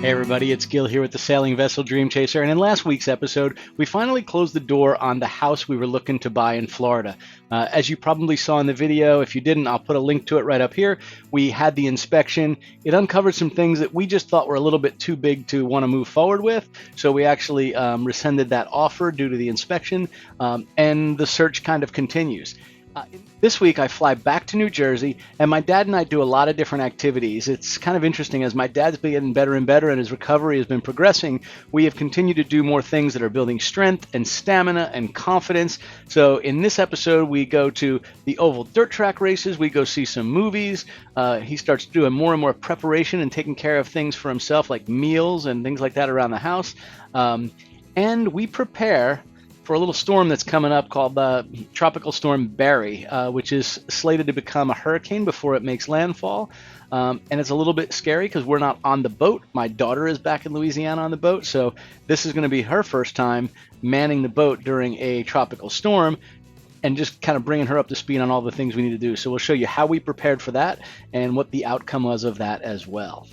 Hey everybody, it's Gil here with the sailing vessel DreamChaser, and in last week's episode, we finally closed the door on the house we were looking to buy in Florida. As you probably saw in the video, if you didn't, I'll put a link to it right up here. We had the inspection. It uncovered some things that we just thought were a little bit too big to want to move forward with, so we actually rescinded that offer due to the inspection, and the search kind of continues. This week I fly back to New Jersey, and my dad and I do a lot of different activities. It's kind of interesting as my dad's been getting better and better and his recovery has been progressing. We have continued to do more things that are building strength and stamina and confidence. So in this episode we go to the oval dirt track races, we go see some movies. He starts doing more and more preparation and taking care of things for himself like meals and things like that around the house. And we prepare for a little storm that's coming up called Tropical Storm Barry, which is slated to become a hurricane before it makes landfall. And it's a little bit scary because we're not on the boat. My daughter is back in Louisiana on the boat, so this is going to be her first time manning the boat during a tropical storm and just kind of bringing her up to speed on all the things we need to do. So we'll show you how we prepared for that and what the outcome was of that as well.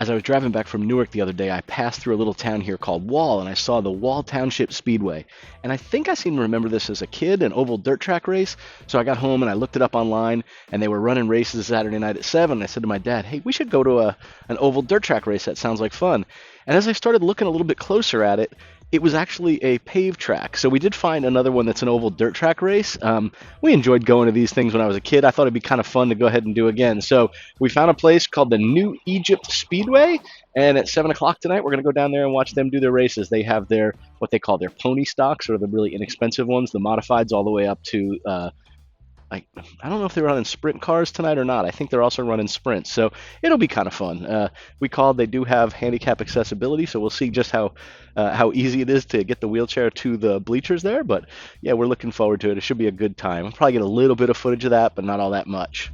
As I was driving back from Newark the other day, I passed through a little town here called Wall, and I saw the Wall Township Speedway. And I think I seem to remember this as a kid, an oval dirt track race. So I got home and I looked it up online, and they were running races Saturday night at 7. And I said to my dad, hey, we should go to an oval dirt track race. That sounds like fun. And as I started looking a little bit closer at it, it was actually a paved track. So we did find another one that's an oval dirt track race. We enjoyed going to these things when I was a kid. I thought it'd be kind of fun to go ahead and do again. So we found a place called the New Egypt Speedway, and at 7 o'clock tonight, we're going to go down there and watch them do their races. They have their, what they call their pony stocks, or the really inexpensive ones, the modifieds, all the way up to I don't know if they're running sprint cars tonight or not. I think they're also running sprints, so it'll be kind of fun. We called. They do have handicap accessibility, so we'll see just how easy it is to get the wheelchair to the bleachers there. But yeah, we're looking forward to it. It should be a good time. I'll probably get a little bit of footage of that, but not all that much.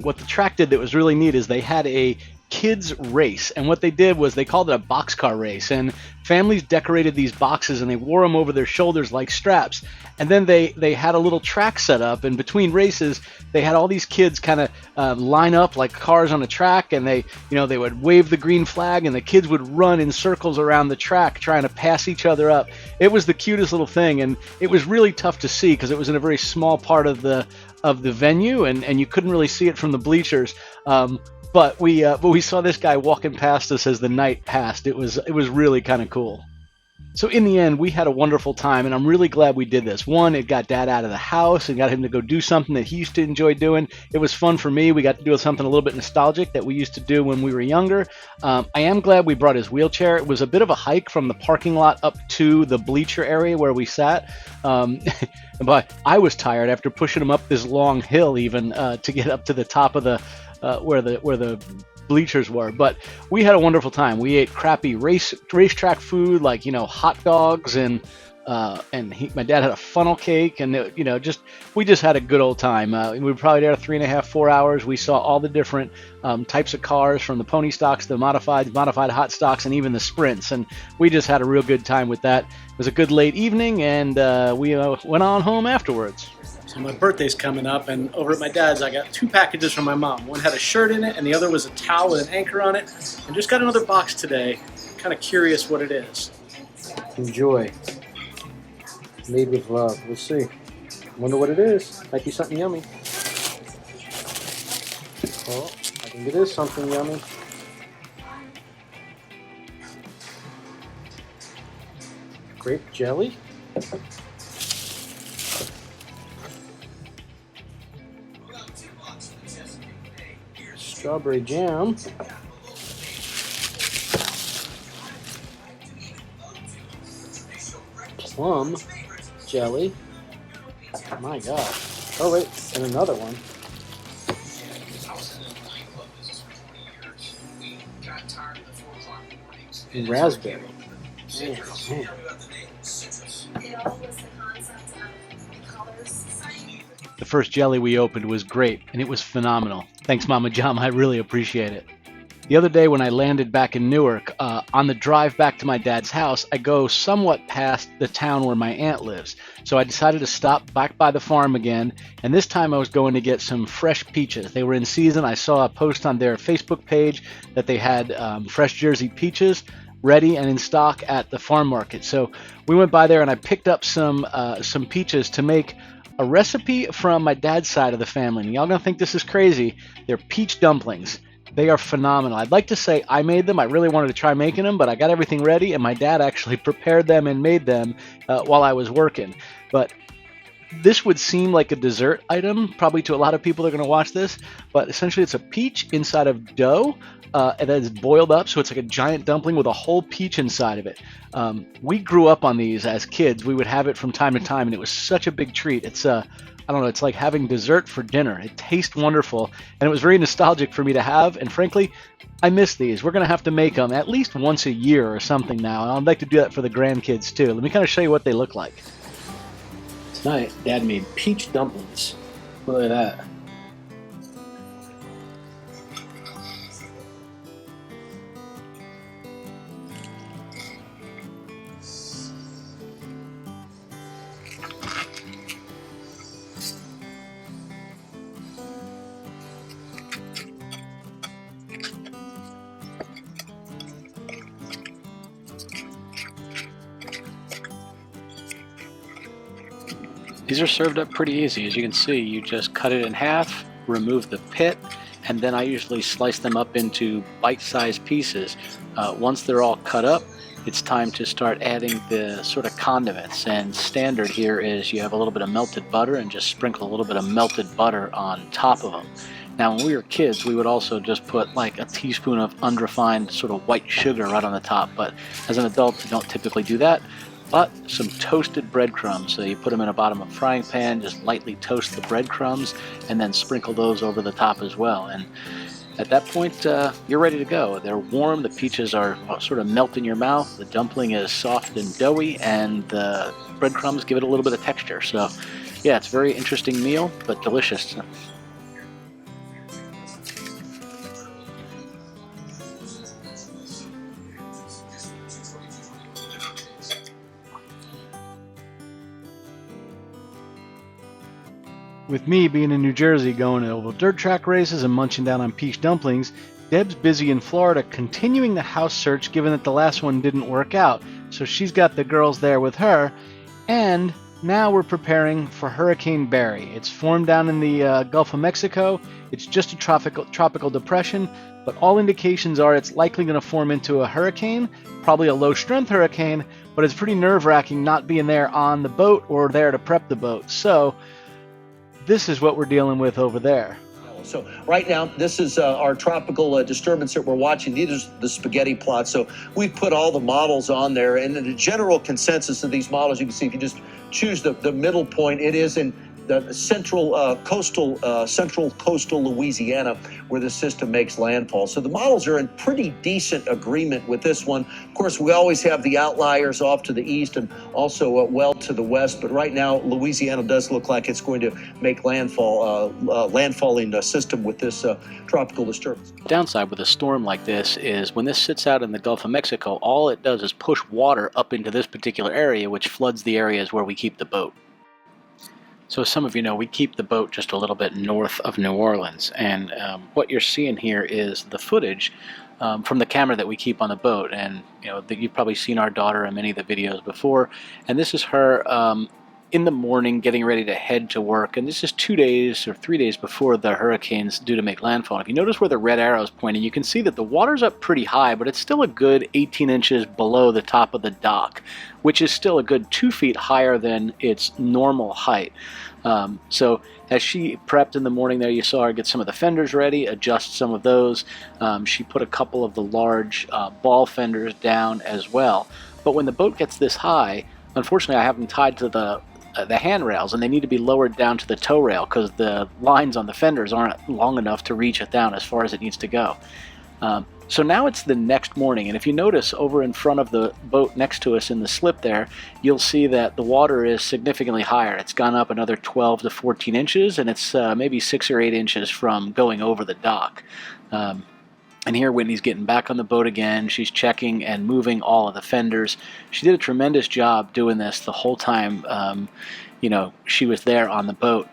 What the track did that was really neat is they had a kids race, and what they did was they called it a boxcar race, and families decorated these boxes and they wore them over their shoulders like straps, and then they had a little track set up, and between races they had all these kids kind of line up like cars on a track, and they would wave the green flag, and the kids would run in circles around the track trying to pass each other up. It was the cutest little thing, and it was really tough to see because it was in a very small part of the venue, and you couldn't really see it from the bleachers. But we saw this guy walking past us as the night passed. It was really kind of cool. So in the end, we had a wonderful time, and I'm really glad we did this. One, it got Dad out of the house and got him to go do something that he used to enjoy doing. It was fun for me. We got to do something a little bit nostalgic that we used to do when we were younger. I am glad we brought his wheelchair. It was a bit of a hike from the parking lot up to the bleacher area where we sat. But I was tired after pushing him up this long hill even to get up to the top of the where the bleachers were. But we had a wonderful time. We ate crappy racetrack food like hot dogs, and my dad had a funnel cake, and we just had a good old time. We were probably there 3.5-4 hours. We saw all the different types of cars, from the pony stocks, the modified hot stocks, and even the sprints, and we just had a real good time with that. It was a good late evening, and we went on home afterwards. So my birthday's coming up, and over at my dad's I got 2 packages from my mom. One had a shirt in it, and the other was a towel with an anchor on it. And just got another box today. Kind of curious what it is. Enjoy. Made with love. We'll see. Wonder what it is. Might be something yummy. Oh, I think it is something yummy. Grape jelly? Strawberry jam. Plum jelly. My God. Oh wait, and another one. And raspberry. Man. The first jelly we opened was great, and it was phenomenal. Thanks, Mama Jama. I really appreciate it. The other day when I landed back in Newark, on the drive back to my dad's house, I go somewhat past the town where my aunt lives. So I decided to stop back by the farm again, and this time I was going to get some fresh peaches. They were in season. I saw a post on their Facebook page that they had fresh Jersey peaches ready and in stock at the farm market. So we went by there, and I picked up some peaches to make a recipe from my dad's side of the family. And y'all gonna think this is crazy. They're peach dumplings. They are phenomenal. I'd like to say I made them. I really wanted to try making them, but I got everything ready, and my dad actually prepared them and made them while I was working. But this would seem like a dessert item, probably to a lot of people that are going to watch this, but essentially it's a peach inside of dough, and then it's boiled up, so it's like a giant dumpling with a whole peach inside of it. We grew up on these as kids. We would have it from time to time, and it was such a big treat. It's I don't know, it's like having dessert for dinner. It tastes wonderful, and it was very nostalgic for me to have, and frankly, I miss these. We're going to have to make them at least once a year or something now, and I'd like to do that for the grandkids too. Let me kind of show you what they look like. Tonight, Dad made peach dumplings. Look at that. These are served up pretty easy. As you can see, you just cut it in half, remove the pit, and then I usually slice them up into bite-sized pieces. Once they're all cut up, it's time to start adding the sort of condiments. And standard here is you have a little bit of melted butter and just sprinkle a little bit of melted butter on top of them. Now, when we were kids, we would also just put like a teaspoon of unrefined sort of white sugar right on the top. But as an adult, you don't typically do that. But some toasted breadcrumbs. So you put them in a bottom of a frying pan, just lightly toast the breadcrumbs, and then sprinkle those over the top as well. And at that point, you're ready to go. They're warm, the peaches are sort of melt in your mouth, the dumpling is soft and doughy, and the breadcrumbs give it a little bit of texture. So yeah, it's a very interesting meal, but delicious. With me being in New Jersey going to oval dirt track races and munching down on peach dumplings, Deb's busy in Florida continuing the house search given that the last one didn't work out, so she's got the girls there with her, and now we're preparing for Hurricane Barry. It's formed down in the Gulf of Mexico. It's just a tropical depression, but all indications are it's likely going to form into a hurricane, probably a low-strength hurricane, but it's pretty nerve-wracking not being there on the boat or there to prep the boat. So this is what we're dealing with over there. So right now, this is our tropical disturbance that we're watching. These are the spaghetti plots. So we've put all the models on there, and the general consensus of these models, you can see if you just choose the middle point, it is in the central coastal Louisiana where the system makes landfall. So the models are in pretty decent agreement with this one. Of course, we always have the outliers off to the east and also well to the west, but right now Louisiana does look like it's going to make landfalling system with this tropical disturbance. The downside with a storm like this is when this sits out in the Gulf of Mexico, all it does is push water up into this particular area, which floods the areas where we keep the boat. So as some of you know, we keep the boat just a little bit north of New Orleans, and what you're seeing here is the footage from the camera that we keep on the boat. And you know, you've probably seen our daughter in many of the videos before, and this is her in the morning getting ready to head to work, and this is 2 days or 3 days before the hurricane's due to make landfall. And if you notice where the red arrow is pointing, you can see that the water's up pretty high, but it's still a good 18 inches below the top of the dock, which is still a good 2 feet higher than its normal height. So as she prepped in the morning there, you saw her get some of the fenders ready, adjust some of those. She put a couple of the large ball fenders down as well. But when the boat gets this high, unfortunately I have them tied to the handrails, and they need to be lowered down to the tow rail because the lines on the fenders aren't long enough to reach it down as far as it needs to go. So now it's the next morning, and if you notice over in front of the boat next to us in the slip there, you'll see that the water is significantly higher. It's gone up another 12 to 14 inches, and it's maybe 6 or 8 inches from going over the dock. And here Whitney's getting back on the boat again. She's checking and moving all of the fenders. She did a tremendous job doing this the whole time you know, she was there on the boat.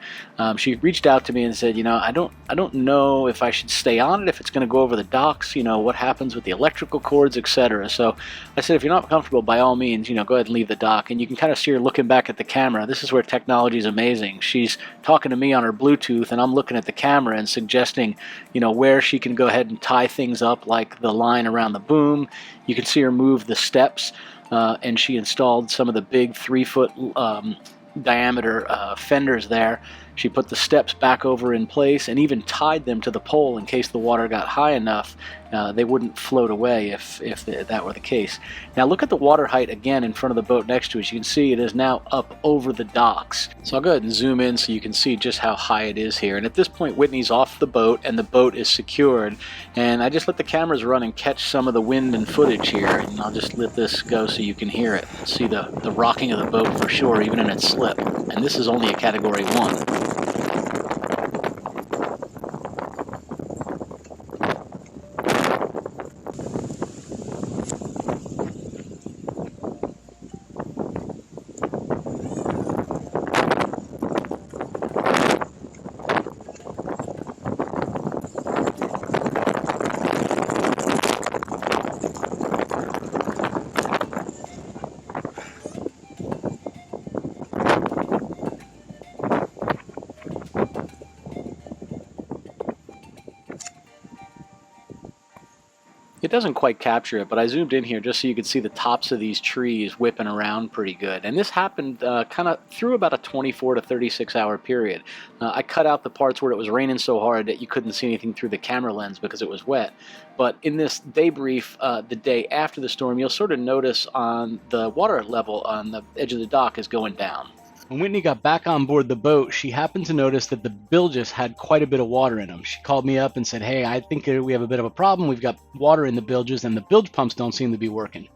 She reached out to me and said, you know, I don't know if I should stay on it, if it's going to go over the docks, you know, what happens with the electrical cords, etc. So I said, if you're not comfortable, by all means, you know, go ahead and leave the dock. And you can kind of see her looking back at the camera. This is where technology is amazing. She's talking to me on her Bluetooth, and I'm looking at the camera and suggesting, you know, where she can go ahead and tie things up, like the line around the boom. You can see her move the steps, and she installed some of the big 3-foot diameter fenders there. She put the steps back over in place and even tied them to the pole in case the water got high enough they wouldn't float away if that were the case. Now look at the water height again in front of the boat next to us. You can see it is now up over the docks. So I'll go ahead and zoom in so you can see just how high it is here. And at this point Whitney's off the boat and the boat is secured, and I just let the cameras run and catch some of the wind and footage here, and I'll just let this go so you can hear it. See the rocking of the boat for sure, even in its slip. And this is only a Category 1. It doesn't quite capture it, but I zoomed in here just so you could see the tops of these trees whipping around pretty good. And this happened kind of through about a 24 to 36 hour period. I cut out the parts where it was raining so hard that you couldn't see anything through the camera lens because it was wet. But in this debrief, the day after the storm, you'll sort of notice on the water level on the edge of the dock is going down. When Whitney got back on board the boat, she happened to notice that the bilges had quite a bit of water in them. She called me up and said, hey, I think we have a bit of a problem. We've got water in the bilges and the bilge pumps don't seem to be working.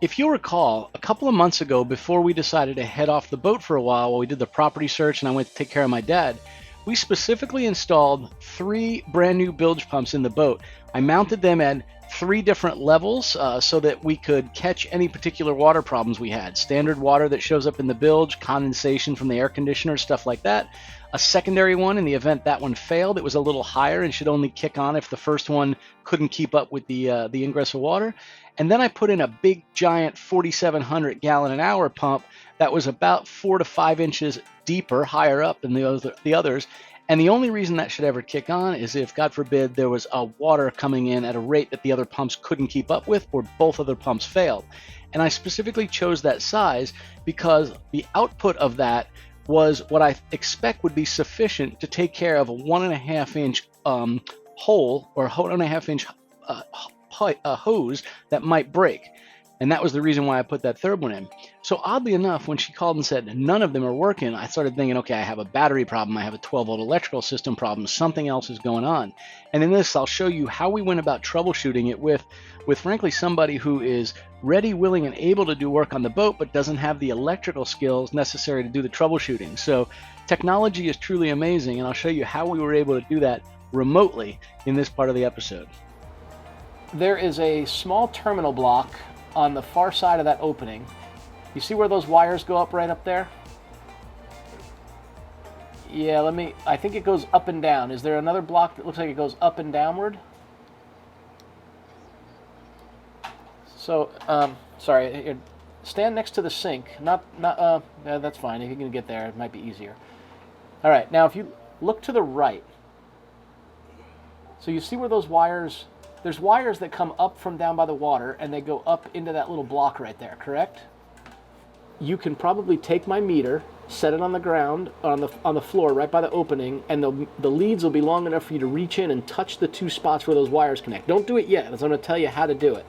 If you'll recall, a couple of months ago, before we decided to head off the boat for a while we did the property search and I went to take care of my dad, we specifically installed 3 brand new bilge pumps in the boat. I mounted them at 3 different levels so that we could catch any particular water problems we had. Standard water that shows up in the bilge, condensation from the air conditioner, stuff like that. a secondary one in the event that one failed. It was a little higher and should only kick on if the first one couldn't keep up with the ingress of water. And then I put in a big giant 4,700 gallon an hour pump that was about 4 to 5 inches deeper, higher up than the others. And the only reason that should ever kick on is if, God forbid, there was water coming in at a rate that the other pumps couldn't keep up with, or both other pumps failed. And I specifically chose that size because the output of that was what I expect would be sufficient to take care of a 1.5 inch hole, or 1.5 inch hose that might break. And that was the reason why I put that third one in. So oddly enough, when she called and said none of them are working, I started thinking, okay, I have a battery problem, I have a 12-volt electrical system problem, something else is going on. And in this, I'll show you how we went about troubleshooting it with frankly somebody who is ready, willing, and able to do work on the boat, but doesn't have the electrical skills necessary to do the troubleshooting. So technology is truly amazing, and I'll show you how we were able to do that remotely in this part of the episode. There is a small terminal block on the far side of that opening. You see where those wires go up right up there? Yeah, I think it goes up and down. Is there another block that looks like it goes up and downward? So, sorry, stand next to the sink. Yeah, that's fine. If you can get there, it might be easier. All right, now if you look to the right, so you see where those wires, there's wires that come up from down by the water and they go up into that little block right there, correct? You can probably take my meter, set it on the ground, on the floor right by the opening, and the leads will be long enough for you to reach in and touch the two spots where those wires connect. Don't do it yet, as I'm going to tell you how to do it.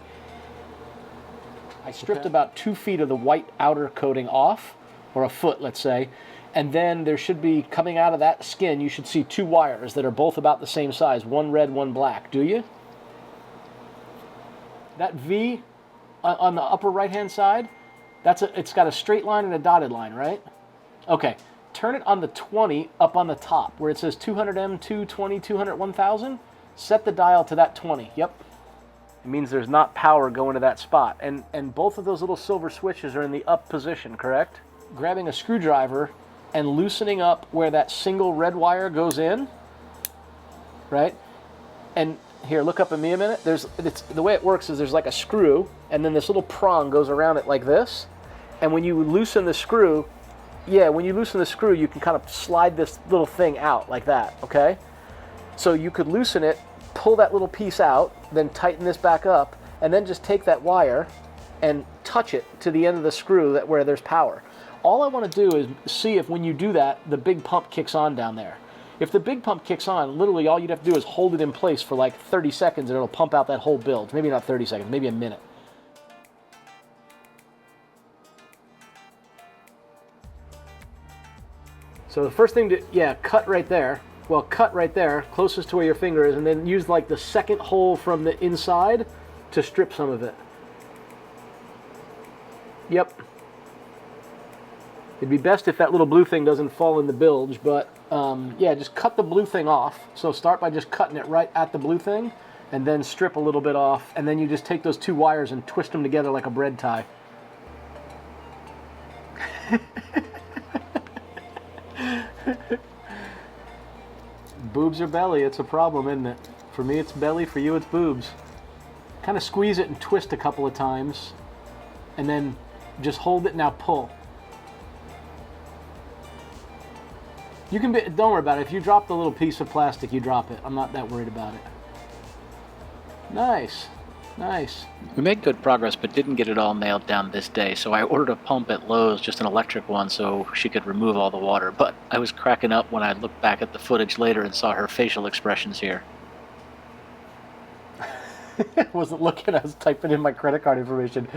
I stripped about 2 feet of the white outer coating off, or a foot, let's say, and then there should be, coming out of that skin, you should see 2 wires that are both about the same size, one red, one black. Do you? That V on the upper right-hand side, it's got a straight line and a dotted line, right? Okay, turn it on the 20 up on the top, where it says 200M, 220, 200, 1000. Set the dial to that 20, yep. It means there's not power going to that spot. And both of those little silver switches are in the up position, correct? Grabbing a screwdriver and loosening up where that single red wire goes in, right? And here, look up at me a minute. The way it works is there's like a screw, and then this little prong goes around it like this. And when you loosen the screw, you can kind of slide this little thing out like that, okay? So you could loosen it, pull that little piece out, then tighten this back up, and then just take that wire and touch it to the end of the screw where there's power. All I want to do is see if when you do that, the big pump kicks on down there. If the big pump kicks on, literally all you'd have to do is hold it in place for like 30 seconds and it'll pump out that whole bilge. Maybe not 30 seconds, maybe a minute. So the first thing cut right there. Well, cut right there, closest to where your finger is, and then use like the second hole from the inside to strip some of it. Yep. It'd be best if that little blue thing doesn't fall in the bilge, but yeah, just cut the blue thing off. So start by just cutting it right at the blue thing, and then strip a little bit off, and then you just take those 2 wires and twist them together like a bread tie. Boobs or belly, it's a problem, isn't it? For me it's belly, for you it's boobs. Kind of squeeze it and twist a couple of times, and then just hold it, now pull. You can don't worry about it. If you drop the little piece of plastic, you drop it. I'm not that worried about it. Nice. Nice. We made good progress, but didn't get it all nailed down this day, so I ordered a pump at Lowe's, just an electric one, so she could remove all the water. But I was cracking up when I looked back at the footage later and saw her facial expressions here. I wasn't looking, I was typing in my credit card information.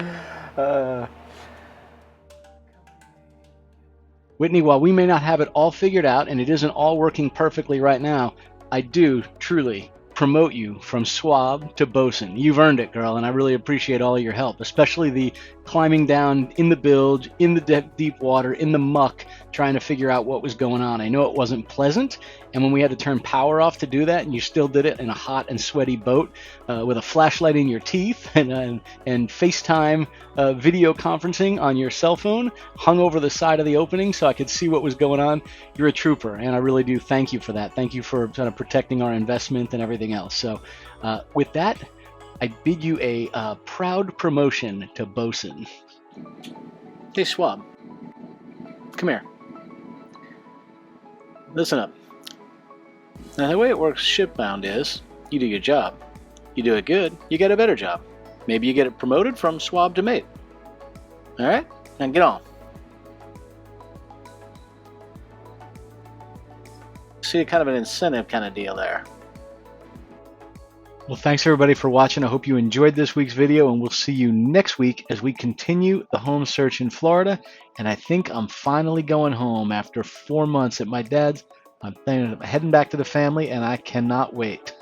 Whitney, while we may not have it all figured out and it isn't all working perfectly right now, I do truly promote you from Swab to Bosun. You've earned it, girl, and I really appreciate all of your help, especially the climbing down in the bilge, in the deep water, in the muck, trying to figure out what was going on. I know it wasn't pleasant, and when we had to turn power off to do that, and you still did it in a hot and sweaty boat with a flashlight in your teeth and FaceTime video conferencing on your cell phone hung over the side of the opening so I could see what was going on, you're a trooper, and I really do thank you for that. Thank you for kind of protecting our investment and everything else. So with that, I bid you a proud promotion to Bosun. Hey, Swab. Come here. Listen up. Now, the way it works shipbound is, you do your job. You do it good, you get a better job. Maybe you get it promoted from Swab to mate. Alright? Now get on. See, kind of an incentive kind of deal there. Well, thanks everybody for watching. I hope you enjoyed this week's video, and we'll see you next week as we continue the home search in Florida. And I think I'm finally going home after 4 months at my dad's. I'm heading back to the family, and I cannot wait.